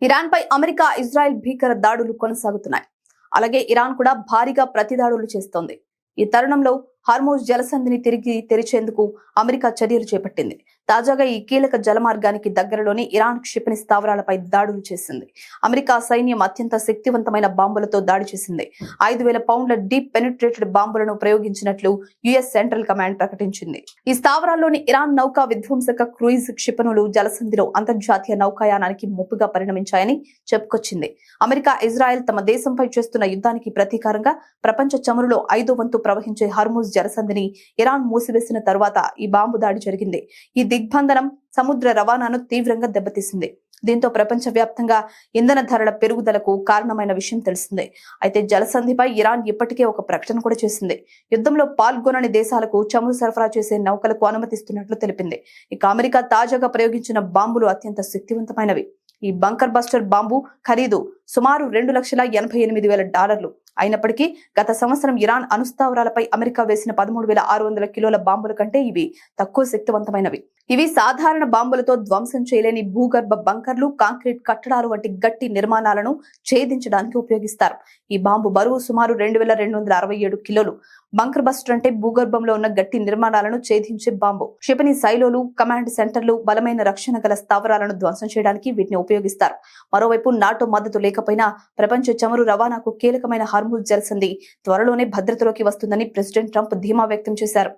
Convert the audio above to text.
Iran పై America, Israel భీకర దాడులు కొనసాగుతున్నాయి. అలాగే ఇరాన్ కూడా భారీగా ప్రతిదాడులు చేస్తోంది. ఈ తరుణంలో హార్మోజ్ జలసంధిని తిరిగి తెరిచేందుకు అమెరికా చర్యలు చేపట్టింది. తాజాగా ఈ కీలక జలమార్గానికి దగ్గరలోని ఇరాన్ క్షిపణి స్థావరాలపై దాడులు చేసింది. అమెరికా సైన్యం అత్యంత శక్తివంతమైన బాంబులతో దాడి చేసింది. 5,000 పౌండ్ల డీప్ పెనిట్రేటెడ్ బాంబులను ప్రయోగించినట్లు యుఎస్ సెంట్రల్ కమాండ్ ప్రకటించింది. ఈ స్థావరాల్లోని ఇరాన్ నౌకా విధ్వంసక క్రూయిజ్ క్షిపణులు జలసంధిలో అంతర్జాతీయ నౌకాయానానికి ముప్పుగా పరిణమించాయని చెప్పుకొచ్చింది. అమెరికా, ఇజ్రాయెల్ తమ దేశంపై చేస్తున్న యుద్ధానికి ప్రతీకారంగా ప్రపంచ చమురులో 5వ వంతు ప్రవహించే హార్మోజ్ జలసంధిని ఇరాన్ మూసివేసిన తరువాత ఈ బాంబు దాడి జరిగింది. ఈ దిగ్బంధనం సముద్ర రవాణాను తీవ్రంగా దెబ్బతీసింది. దీంతో ప్రపంచవ్యాప్తంగా ఇంధన ధరల పెరుగుదలకు కారణమైన విషయం తెలిసిందే. అయితే జలసంధిపై ఇరాన్ ఇప్పటికే ఒక ప్రకటన కూడా చేసింది. యుద్ధంలో పాల్గొనని దేశాలకు చమురు సరఫరా చేసే నౌకలకు అనుమతిస్తున్నట్లు తెలిపింది. ఇక అమెరికా తాజాగా ప్రయోగించిన బాంబులు అత్యంత శక్తివంతమైనవి. ఈ బంకర్ బస్టర్ బాంబు ఖరీదు సుమారు $2,88,000. అయినప్పటికీ గత సంవత్సరం ఇరాన్ అణుస్థావరాలపై అమెరికా వేసిన 13,600 కిలోల బాంబుల కంటే ఇవి తక్కువ శక్తివంతమైనవి. ఇవి సాధారణ బాంబులతో ధ్వంసం చేయలేని భూగర్భ బంకర్లు, కాంక్రీట్ కట్టడాలు వంటి గట్టి నిర్మాణాలను ఛేదించడానికి ఉపయోగిస్తారు. ఈ బాంబు బరువు సుమారు 2,267 కిలోలు. బంకర్ బస్టర్ అంటే భూగర్భంలో ఉన్న గట్టి నిర్మాణాలను ఛేదించే బాంబు. క్షిపణి శైలోలు, కమాండ్ సెంటర్లు, బలమైన రక్షణ గల స్థావరాలను ధ్వంసం చేయడానికి వీటిని ఉపయోగిస్తారు. మరోవైపు నాటో మద్దతు లేకపోయినా ప్రపంచ చమురు రవాణాకు కీలకమైన హార్మూజ్ జలసంధి త్వరలోనే భద్రతలోకి వస్తుందని ప్రెసిడెంట్ ట్రంప్ ధీమా వ్యక్తం చేశారు.